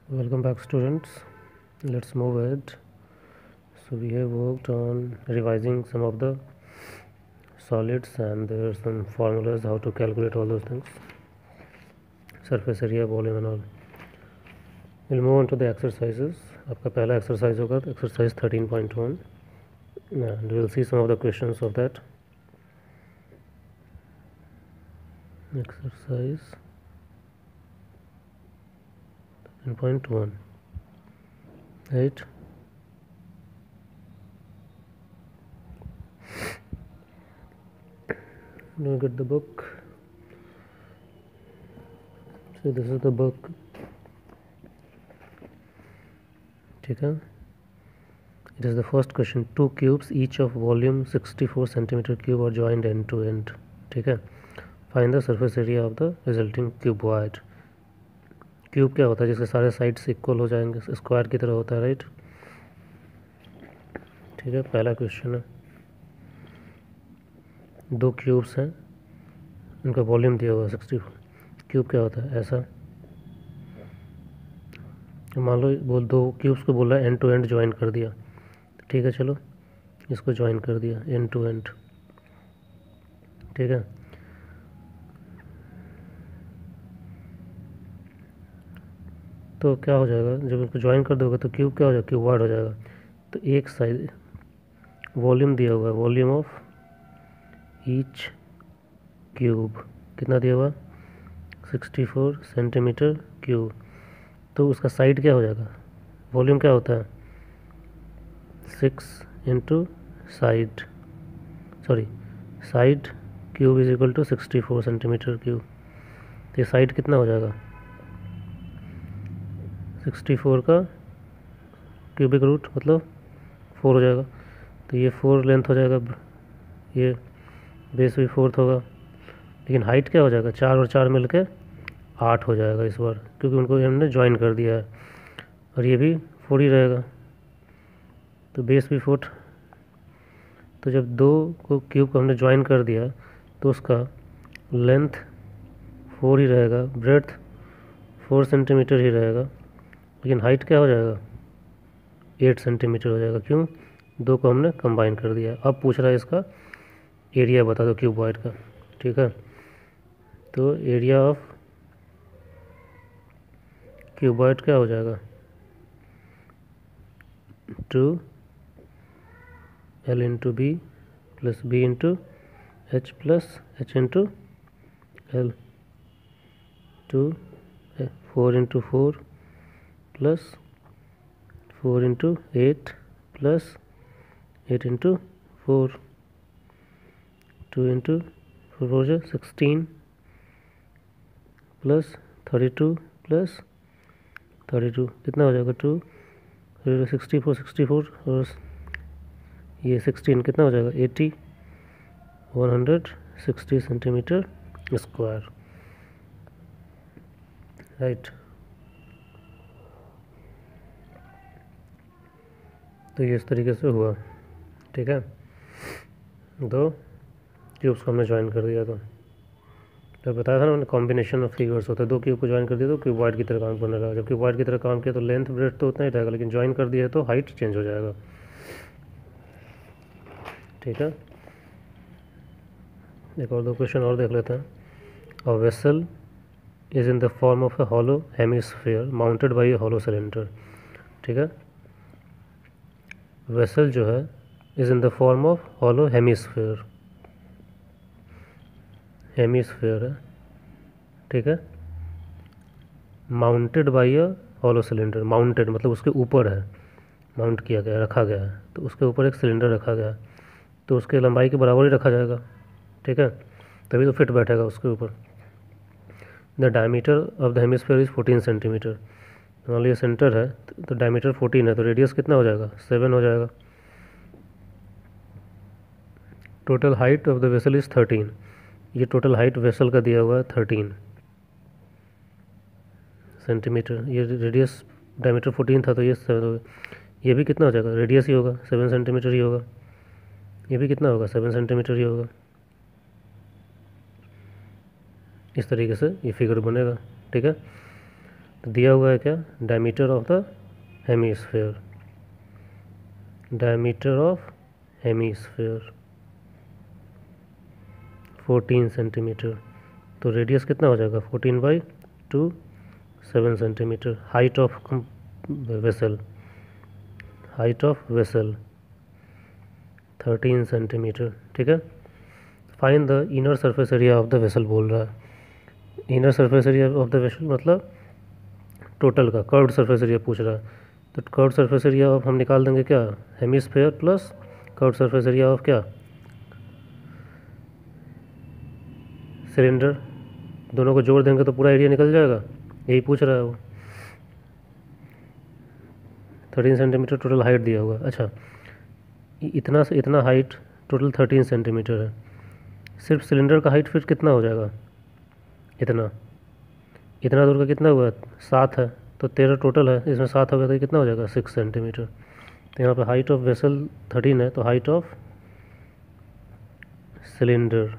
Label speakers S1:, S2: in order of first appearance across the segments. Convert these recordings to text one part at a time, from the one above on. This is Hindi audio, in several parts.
S1: Welcome back, students. Let's move ahead. So we have worked on revising some of the solids, and there are some formulas how to calculate all those things, surface area, volume and all. We'll move on to the exercises. आपका पहला exercise होगा exercise 13.1, and we'll see some of the questions of that exercise 13.1, right? Do you get the book? So this is the book. ठीक है. It is the first question. Two cubes each of volume 64 centimeter cube are joined end to end. ठीक है. Find the surface area of the resulting cuboid. Cube क्या होता है? जिसके सारे साइड्स इक्वल हो जाएंगे, स्क्वायर की तरह होता है, राइट? ठीक है. पहला क्वेश्चन है, दो क्यूब्स हैं, उनका वॉल्यूम दिया हुआ है 64. क्यूब क्या होता है? ऐसा मान लो बोल दो क्यूब्स को बोला एंड टू एंड ज्वाइन कर दिया. ठीक है, चलो इसको ज्वाइन कर दिया एंड टू एंड. ठीक है. तो क्या हो जाएगा जब इसको ज्वाइन कर दोगे तो क्यूब क्या हो जाएगा? क्यूबॉइड हो जाएगा. तो एक साइड वॉल्यूम दिया हुआ है, वॉल्यूम ऑफ ईच क्यूब कितना दिया हुआ? 64 सेंटीमीटर क्यूब. तो उसका साइड क्या हो जाएगा? वॉल्यूम क्या होता है? 6 into side, sorry side cube is equal to 64 centimetre cube. तो ये साइड कितना हो जाएगा? 64 का क्यूबिक रूट मतलब 4 हो जाएगा. तो ये 4 लेंथ हो जाएगा, ये बेस भी 4th होगा. लेकिन हाइट क्या हो जाएगा? 4 और 4 मिल के 8 हो जाएगा इस बार, क्योंकि उनको हमने ज्वाइन कर दिया है. और ये भी 4 ही रहेगा, तो बेस भी 4. तो जब दो को क्यूब को हमने ज्वाइन कर दिया तो उसका लेंथ 4 ही रहेगा, ब्रेड्थ 4 सेंटीमीटर ही रहेगा, लेकिन हाइट क्या हो जाएगा? 8 सेंटीमीटर हो जाएगा. क्यों? दो को हमने कंबाइन कर दिया. अब पूछ रहा है इसका एरिया बता दो क्यूबॉइड का. ठीक है. तो एरिया ऑफ क्यूबॉइड क्या हो जाएगा? 2L into B plus B into H plus H into L. 4 into 4 plus 4 into 8 plus 8 into 4. 2 into 4 16 plus 32 plus 32 कितना हो जाएगा? 2 64 और ये 16 कितना हो जाएगा? 80 160 सेंटीमीटर स्क्वायर, राइट. तो ये इस तरीके से हुआ. ठीक है. दो क्यूब्स को हमने ज्वाइन कर दिया. तो बताया था ना मैंने, कॉम्बिनेशन ऑफ फिगर्स होता है. दो क्यूब को ज्वाइन कर दिया तो क्यूबॉइड की तरह काम करने लगा. जब क्यूबॉइड की तरह काम किया तो लेंथ ब्रेड्थ तो उतना ही रहेगा, लेकिन ज्वाइन कर दिया तो हाइट चेंज हो जाएगा. ठीक है. एक और दो क्वेश्चन और देख लेते हैं. A vessel is in the form of A hollow hemisphere mounted by A hollow cylinder. ठीक है. वेसल जो है is in the form of hollow hemisphere. Hemisphere है. ठीक है. Mounted by a hollow cylinder. Mounted मतलब उसके ऊपर है, माउंट किया गया, रखा गया है. तो उसके ऊपर एक सिलेंडर रखा गया है, तो उसके लंबाई के बराबर ही रखा जाएगा. ठीक है. तभी तो फिट बैठेगा उसके ऊपर. The diameter of the hemisphere is 14 centimetre. मान लो ये सेंटर है तो डायमीटर 14 है, तो रेडियस कितना हो जाएगा? 7 हो जाएगा. Total height of the vessel is 13. ये टोटल हाइट वेसल का दिया हुआ है 13 सेंटीमीटर. ये रेडियस डायमीटर 14 था तो ये 7 होगा. ये भी कितना हो जाएगा? रेडियस ही होगा, 7 सेंटीमीटर ही होगा. ये भी कितना होगा? 7 सेंटीमीटर ही होगा. इस तरीके से ये फिगर बनेगा. ठीक है. तो दिया हुआ है क्या, diameter of the hemisphere, diameter of hemisphere 14 centimetre. तो रेडियस कितना हो जाएगा 14/2 7 centimetre. Height of vessel, height of vessel 13 centimetre. ठीक है, find the inner surface area of the vessel बोल रहा है। Inner surface area of the vessel मतलब टोटल का, कर्व्ड सरफेस एरिया पूछ रहा है। तो कर्व्ड सरफेस एरिया ऑफ हम निकाल देंगे क्या, hemisphere plus curved surface area of क्या, सिलेंडर। दोनों को जोड़ देंगे तो पूरा एरिया निकल जाएगा, यही पूछ रहा है वो। 13 सेंटीमीटर टोटल हाइट दिया हुआ। अच्छा, इतना से इतना हाइट टोटल 13 सेंटीमीटर है। सिर्फ सिलेंडर का हाइट फिर कितना हो जाएगा, इतना, इतना दूर का कितना हुआ 7 है, तो 13 टोटल है, इसमें 7 हो गया तो ये कितना हो जाएगा 6 सेंटीमीटर। तो यहाँ पे हाइट ऑफ वेसल 13 है, तो हाइट ऑफ सिलेंडर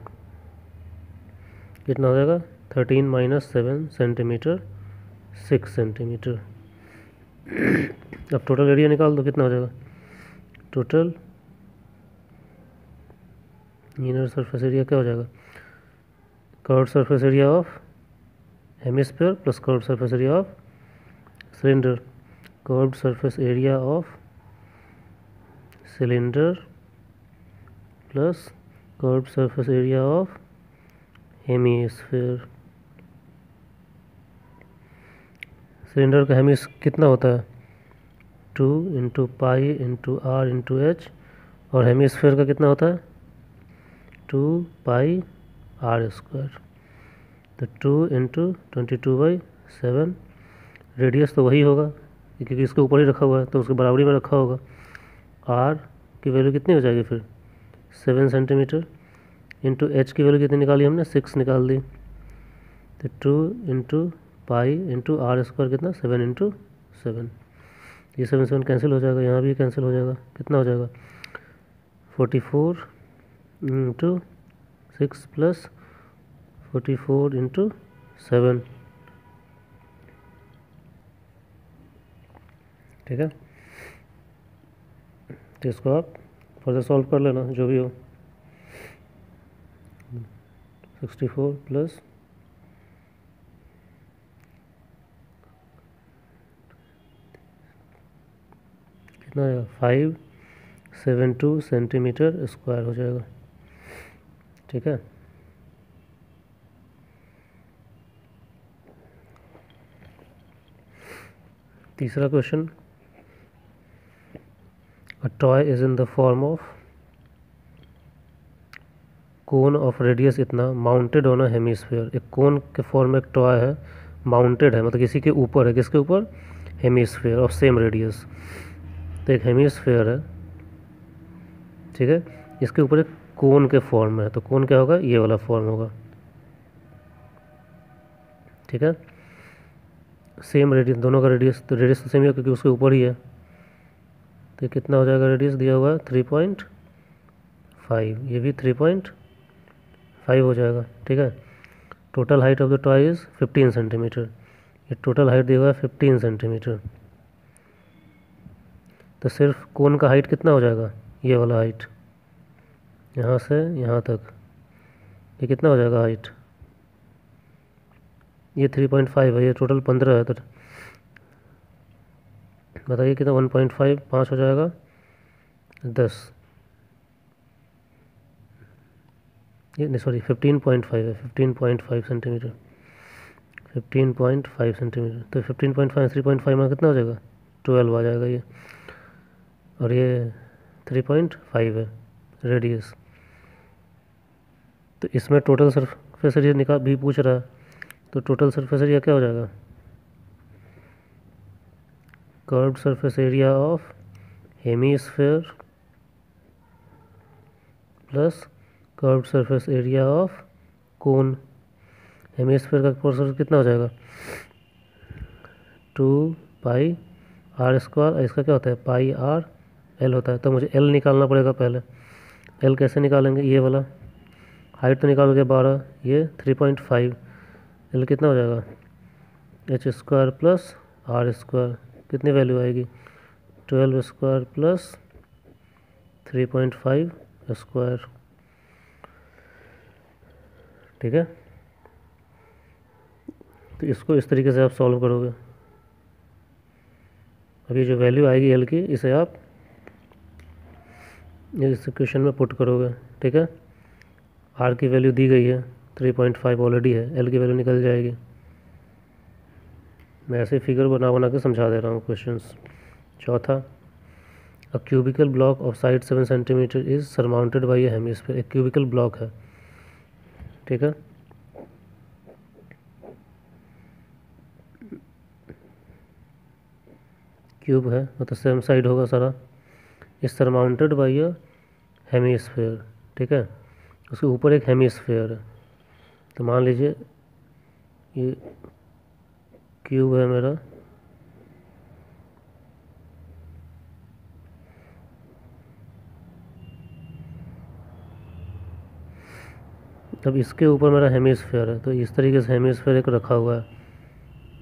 S1: कितना हो जाएगा 13 - 7 सेंटीमीटर 6 सेंटीमीटर। अब टोटल एरिया निकाल दो, कितना हो जाएगा, टोटल इनर सरफेस एरिया क्या हो जाएगा, curved surface area of hemisphere plus curved surface area of cylinder, curved surface area of cylinder plus curved surface area of hemisphere. Cylinder का हेमिस कितना होता है 2 × पाई × r × h, और हेमिस्फीयर का कितना होता है 2 पाई r²। तो 2 × 22/7, रेडियस तो वही होगा क्योंकि इसके ऊपर ही रखा हुआ है तो उसके बराबरी में रखा होगा। r की वैल्यू कितनी हो जाएगी फिर 7 सेंटीमीटर, इंटू h की वैल्यू कितनी निकाली हमने 6 निकाल दी। तो 2 × पाई × r² कितना 7 × 7, ये 7 कैंसिल हो जाएगा, यहाँ भी कैंसिल हो जाएगा, कितना हो जाएगा 44 × 6 प्लस 44 × 7। ठीक है, तो इसको आप फर्दर सॉल्व कर लेना जो भी हो। 64 प्लस कितना आएगा 572 सेंटीमीटर स्क्वायर हो जाएगा। ठीक है, तीसरा question, a toy is in the form of cone of radius इतना माउंटेड ऑन अ हेमिस्फीयर। एक कोन के फॉर्म में एक टॉय है, माउंटेड है मतलब किसी के ऊपर है, किसके ऊपर, हेमिस्फीयर ऑफ सेम रेडियस। तो एक हेमिस्फीयर है, ठीक है, इसके ऊपर एक कोन के फॉर्म में है, तो कोन क्या होगा, ये वाला फॉर्म होगा। ठीक है, सेम रेडियस, दोनों का रेडियस, तो रेडियस तो सेम ही है क्योंकि उसके ऊपर ही है। तो कितना हो जाएगा, रेडियस दिया हुआ है 3.5, ये भी 3.5 हो जाएगा। ठीक है, total height of the toy is 15 centimetre, ये टोटल हाइट दिया हुआ है 15 सेंटीमीटर। तो सिर्फ कोन का हाइट कितना हो जाएगा, ये वाला हाइट यहाँ से यहाँ तक, ये कितना हो जाएगा हाइट, ये 3.5 है, ये टोटल 15 है, तो बताइए कितना 1.5 5 हो जाएगा 10, ये नहीं सॉरी 15.5 है, 15.5 सेंटीमीटर, 15.5 सेंटीमीटर। तो 15.5 3.5 में कितना हो जाएगा 12 आ जाएगा ये, और ये 3.5 है रेडियस। तो इसमें टोटल सरफेस एरिया निकाल भी पूछ रहा है, तो टोटल सरफेस एरिया क्या हो जाएगा, curved surface area of hemisphere plus curved surface area of cone. Hemisphere का पोर्शन कितना हो जाएगा 2 पाई r², इसका क्या होता है पाई r l होता है। तो मुझे l निकालना पड़ेगा पहले। l कैसे निकालेंगे, ये वाला हाइट तो निकालोगे 12, ये 3.5, l कितना हो जाएगा H square plus R square, कितनी वैल्यू आएगी 12 स्क्वायर प्लस 3.5 स्क्वायर। ठीक है, तो इसको इस तरीके से आप सॉल्व करोगे। अभी जो वैल्यू आएगी एल की, इसे आप इस इक्वेशन में पुट करोगे। ठीक है, आर की वैल्यू दी गई है 3.5 ऑलरेडी है, एल की वैल्यू निकल जाएगी। मैं ऐसे फिगर बना बना के समझा दे रहा हूँ क्वेश्चंस। चौथा, a cubical block of side 7 centimetre is surmounted by a hemisphere. एक क्यूबिकल ब्लॉक है, ठीक है, क्यूब है मतलब सेम साइड होगा सारा, is surmounted by a hemisphere. ठीक है, उसके ऊपर एक हेमिस्फीयर है। तो मान लीजिए ये क्यूब है मेरा, अब इसके ऊपर मेरा हेमिस्फीयर है, तो इस तरीके से हेमिस्फीयर एक रखा हुआ है।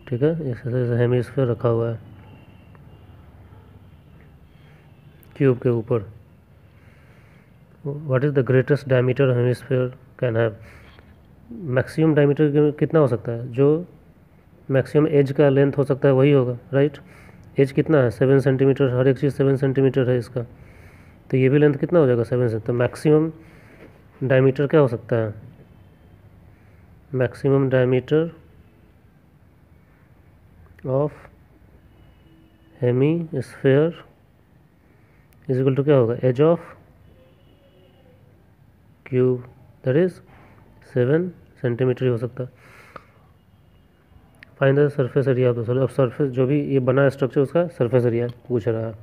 S1: ठीक है, इस तरह से हेमिस्फीयर रखा हुआ है क्यूब के ऊपर। What is the greatest diameter hemisphere can have. Maximum diameter कितना हो सकता है, जो मैक्सिमम एज का लेंथ हो सकता है वही होगा, राइट। एज कितना है 7 सेंटीमीटर, हर एक चीज़ 7 सेंटीमीटर है इसका, तो ये भी लेंथ कितना हो जाएगा 7 से। तो मैक्सिमम डायमीटर क्या हो सकता है, maximum diameter of hemisphere is equal to क्या होगा, edge of cube, that is 7 centimetre ही हो सकता है। Find the surface area of the solid. अब सरफेस जो भी ये बना स्ट्रक्चर उसका सरफेस एरिया पूछ रहा है,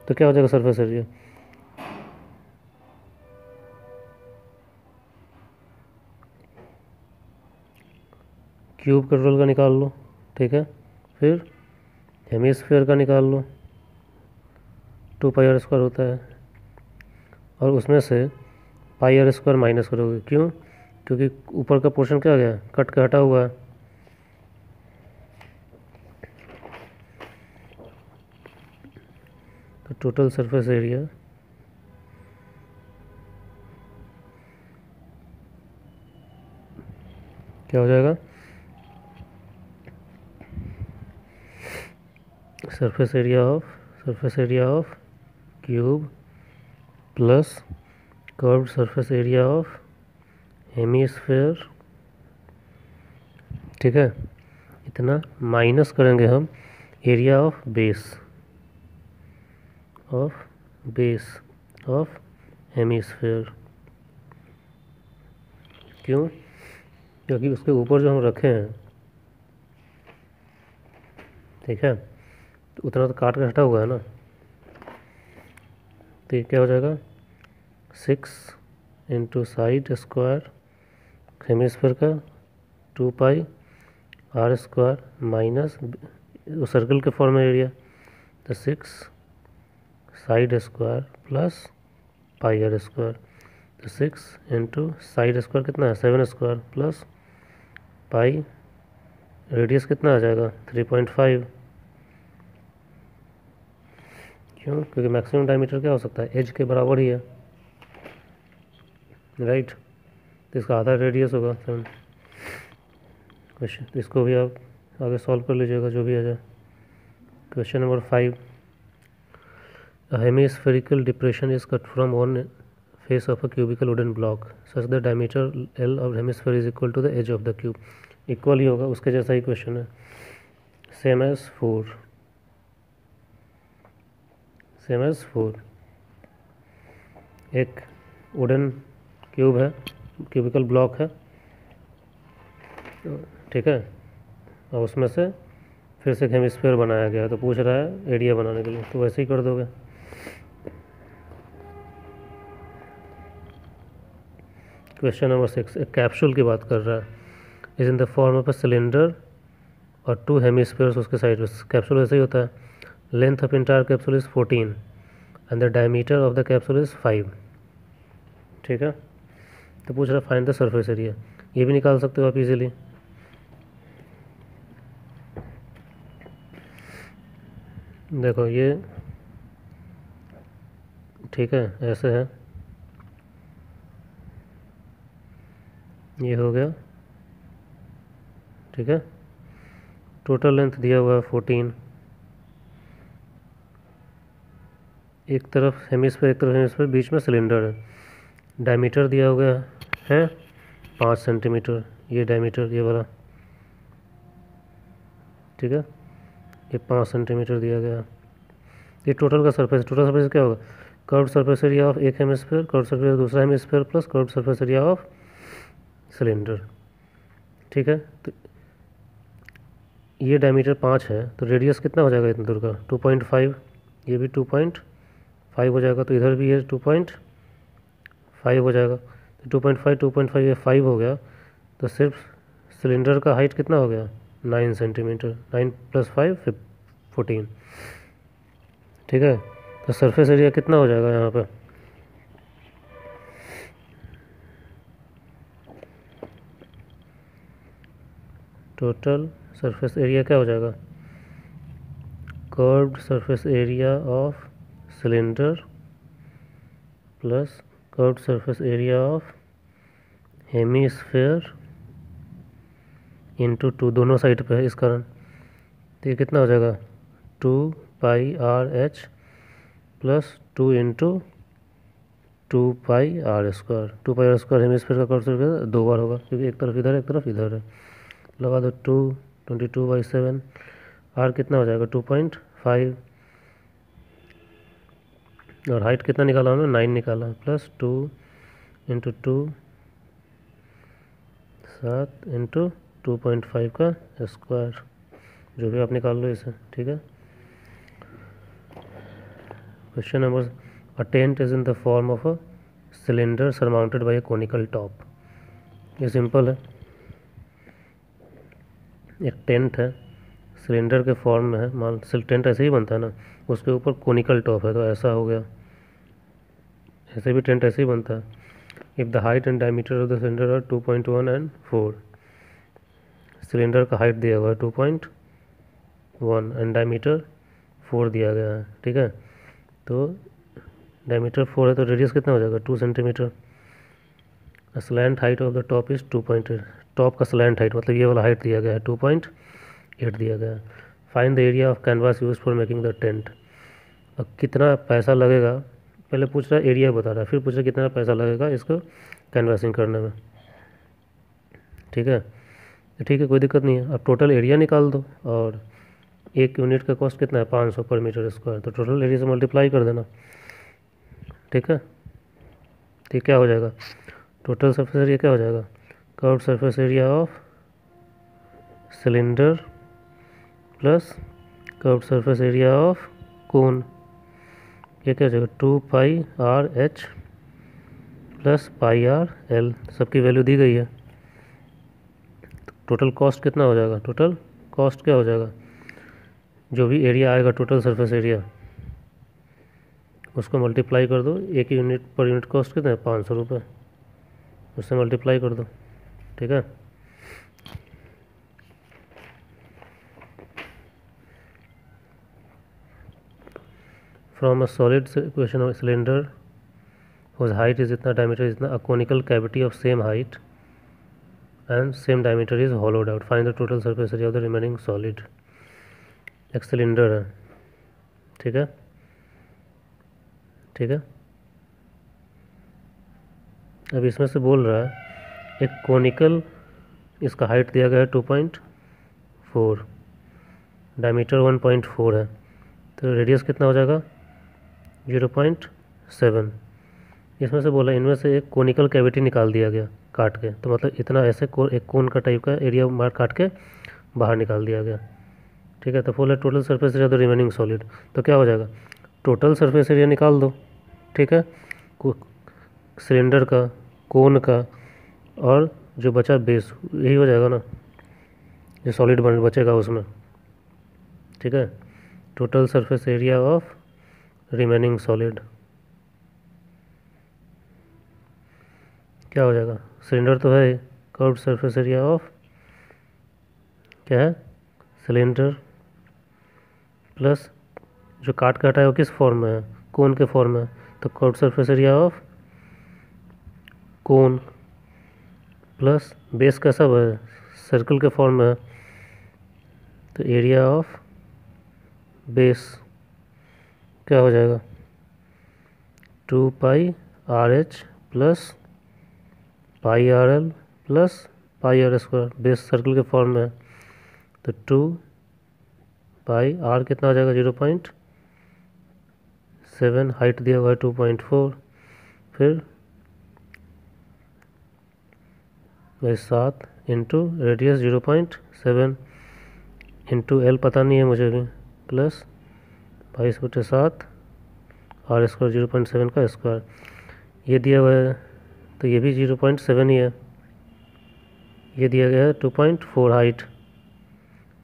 S1: तो क्या हो जाएगा सरफेस एरिया, क्यूब कंट्रोल का निकाल लो। ठीक है, फिर हेमिस्फीयर का निकाल लो, 2πr² होता है, और उसमें से πr² माइनस करोगे। क्यों, क्योंकि ऊपर का पोर्शन क्या हो गया, कट के हटा हुआ है। तो टोटल सरफेस एरिया क्या हो जाएगा, surface area of cube plus curved surface area of hemisphere. ठीक है, इतना माइनस करेंगे हम area of base of hemisphere. क्यों, क्योंकि उसके ऊपर जो हम रखे हैं, ठीक है, तो उतना तो काट के हटा हुआ है ना, तो ये क्या हो जाएगा 6 इंटू साइड स्क्वायर हेमिस्फीयर का 2πr² माइनस सर्कल के फॉर्म में एरिया, तो 6 साइड स्क्वायर प्लस πr²। तो 6 इंटू साइड स्क्वायर कितना है 7 स्क्वायर प्लस पाई, रेडियस कितना आ जाएगा 3.5। क्यों, क्योंकि मैक्सिमम डायमीटर क्या हो सकता है, एज के बराबर ही है, राइट। तो इसका आधा रेडियस होगा 7। क्वेश्चन, तो इसको भी आप आगे सॉल्व कर लीजिएगा जो भी आ जाए। Question number 5, a hemispherical depression is cut from one face of a cubical wooden block such that diameter L of hemisphere is equal to the edge of the cube। Equal ही होगा, उसके जैसा ही क्वेश्चन है, सेम एज 4। एक वुडन क्यूब है, क्यूबिकल ब्लॉक है, ठीक है, और उसमें से फिर से एक हेमिस्फीयर बनाया गया, तो पूछ रहा है एरिया बनाने के लिए, तो वैसे ही कर दोगे। क्वेश्चन नंबर 6, एक कैप्सूल की बात कर रहा है, is in the form of a cylinder और 2 हेमिस्फीयर्स उसके साइड में। कैप्सूल ऐसे ही होता है, length of entire capsule is 14 and the diameter of the capsule is 5। ठीक है, तो पूछ रहा है फाइंड द सरफेस एरिया। ये भी निकाल सकते हो आप इजीली। देखो ये ठीक है, ऐसे है, ये हो गया, ठीक है। टोटल लेंथ दिया हुआ है 14, एक तरफ हेमिस्फीयर एक तरफ हेमिस्फीयर, बीच में सिलेंडर है। डायमीटर दिया हुआ है 5 सेंटीमीटर, ये डायमीटर ये वाला, ठीक है, ये 5 सेंटीमीटर दिया गया। ये टोटल का सरफेस, टोटल सरफेस क्या होगा, कर्व्ड सरफेस एरिया ऑफ एक हेमिस्फीयर, कर्व्ड सरफेस दूसरा hemisphere plus curved surface area of cylinder, ठीक है। तो ये डायमीटर 5 है, तो रेडियस कितना हो जाएगा इतनी दूर का, 2.5, ये भी 2.5 हो जाएगा, तो इधर भी ये 2.5 हो जाएगा। तो 2.5 ये 5 हो गया, तो सिर्फ सिलेंडर का हाइट कितना हो गया, 9 सेंटीमीटर, 9 + 5 14, ठीक है। तो सरफेस एरिया कितना हो जाएगा यहाँ पे, टोटल सरफेस एरिया क्या हो जाएगा, curved surface area of cylinder plus curved surface area of hemisphere into 2, दोनों साइड पे है इस कारण, तो ये कितना हो जाएगा 2πr/h plus 2 × 2πr², 2πr² hemisphere का कर्व सरफेस 2 बार होगा, क्योंकि एक तरफ इधर एक तरफ इधर है। लगा दो 22/7, आर कितना हो जाएगा 2.5, और हाइट कितना निकाला हमने 9 निकाला, प्लस 2 × 2 7 × 2.5 का स्क्वायर, जो भी आप निकाल लो इसे, ठीक है। Question number, a tent is in the form of a cylinder surmounted bye A conical top. ये सिंपल है, एक टेंट है, सिलेंडर के फॉर्म में है, मान टेंट ऐसे ही बनता है ना, उसके ऊपर कोनिकल टॉप है, तो ऐसा हो गया, ऐसे भी टेंट ऐसे ही बनता है। If the height and diameter of the cylinder are 2.1 and 4, cylinder का हाइट दिया हुआ है 2.1 एंड डायमीटर 4 दिया गया है, ठीक है। तो डायमीटर 4 है, तो रेडियस कितना हो जाएगा 2 centimetre. Slant height of the top is 2.8, top का स्लैंट हाइट मतलब ये वाला हाइट दिया गया है 2.8 दिया गया है। Find the area of canvas use for making the tent. अब कितना पैसा लगेगा, पहले पूछ रहा है एरिया बता रहा है, फिर पूछ रहा है कितना पैसा लगेगा इसको कैनवासिंग करने में, ठीक है। तो ठीक है, कोई दिक्कत नहीं है, अब टोटल एरिया निकाल दो, और एक यूनिट का कॉस्ट कितना है 500 पर मीटर स्क्वायर, तो टोटल एरिया से मल्टीप्लाई कर देना, ठीक है। तो क्या हो जाएगा, टोटल सरफेस एरिया क्या हो जाएगा, curved surface area of cylinder plus curved surface area of cone, ये क्या हो जाएगा 2πr/h प्लस πr/l, सबकी वैल्यू दी गई है। टोटल कॉस्ट कितना हो जाएगा, टोटल कॉस्ट क्या हो जाएगा, जो भी एरिया आएगा टोटल सरफेस एरिया उसको मल्टीप्लाई कर दो, एक यूनिट पर यूनिट कॉस्ट कितना है 500 रुपये, उससे मल्टीप्लाई कर दो, ठीक है। From a solid equation of cylinder whose height is इतना, diameter is इतना, a conical cavity of same height and same diameter is hollowed out, find the total surface area of the remaining solid। एक सिलेंडर है, ठीक है, ठीक है। अब इसमें से बोल रहा है एक कोनिकल, इसका हाइट दिया गया है 2.4, डायमीटर 1.4 है, तो रेडियस कितना हो जाएगा 0.7। इसमें से बोला इनमें से एक कोनिकल कैविटी निकाल दिया गया काट के, तो मतलब इतना ऐसे एक कोन का टाइप का एरिया बाहर काट के बाहर निकाल दिया गया, ठीक है। तो फुल है total surface area the remaining solid, तो क्या हो जाएगा टोटल सरफेस एरिया निकाल दो, ठीक है, सिलेंडर का, कोन का, और जो बचा बेस, यही हो जाएगा ना, जो सॉलिड बचेगा उसमें, ठीक है। Total surface area of remaining solid क्या हो जाएगा, सिलेंडर तो है, कर्व्ड सरफेस एरिया ऑफ क्या है सिलेंडर प्लस जो काट काटा है वो किस फॉर्म में है, कोन के फॉर्म में, तो curved surface area of cone plus base कैसा है, सर्कल के फॉर्म में है, तो एरिया ऑफ बेस क्या हो जाएगा 2πRH plus πRL plus πR²। Base circle के फॉर्म में है तो 2πR कितना हो जाएगा 0.7, हाइट दिया हुआ है 2.4, फिर 7 इंटू रेडियस 0.7 इंटू L पता नहीं है मुझे भी, प्लस 22/7 R² 0.7 का स्क्वायर, ये दिया हुआ है तो ये भी 0.7 ही है, ये दिया गया है 2.4 हाइट।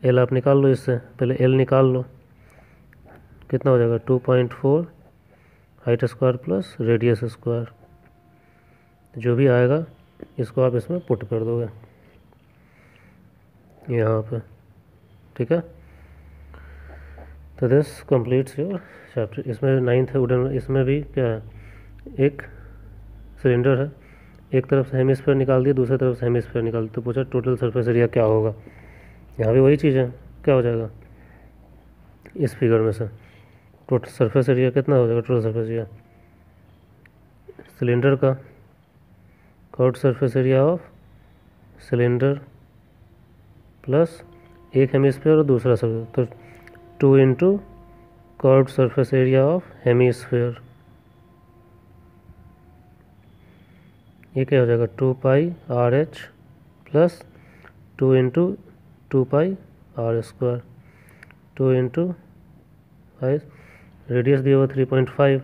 S1: L आप निकाल लो, इससे पहले L निकाल लो, कितना हो जाएगा 2.4 height square plus radius square, जो भी आएगा इसको आप इसमें पुट कर दोगे यहाँ पे, ठीक है। तो दिस कंप्लीट्स योर चैप्टर। इसमें 9th है वुडन, इसमें भी क्या है, एक सिलेंडर है, एक तरफ से हेमिस्फीयर निकाल दिया, दूसरी तरफ से हेमिस्फीयर निकाल दिया, तो पूछा टोटल सरफेस एरिया क्या होगा। यहाँ भी वही चीज़ है, क्या हो जाएगा इस फिगर में से टोटल सरफेस एरिया कितना हो जाएगा, टोटल सरफेस एरिया सिलेंडर का, curved surface area of cylinder plus एक हेमिस्फीयर और दूसरा सरफेस, तो 2 into curved surface area of hemisphere, ये क्या हो जाएगा 2πRH plus 2 into 2πR², 2 into radius दिया हुआ 3.5,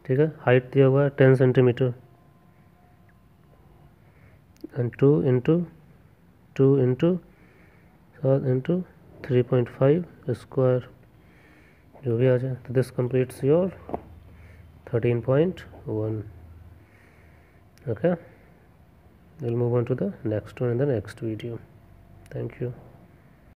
S1: ठीक है, हाइट दिया हुआ है 10 centimetre, and 2 into 7 into 3.5 square, जो भी आ जाए। तो this completes your 13.1. Okay, we'll move on to the next one in the next video. Thank you.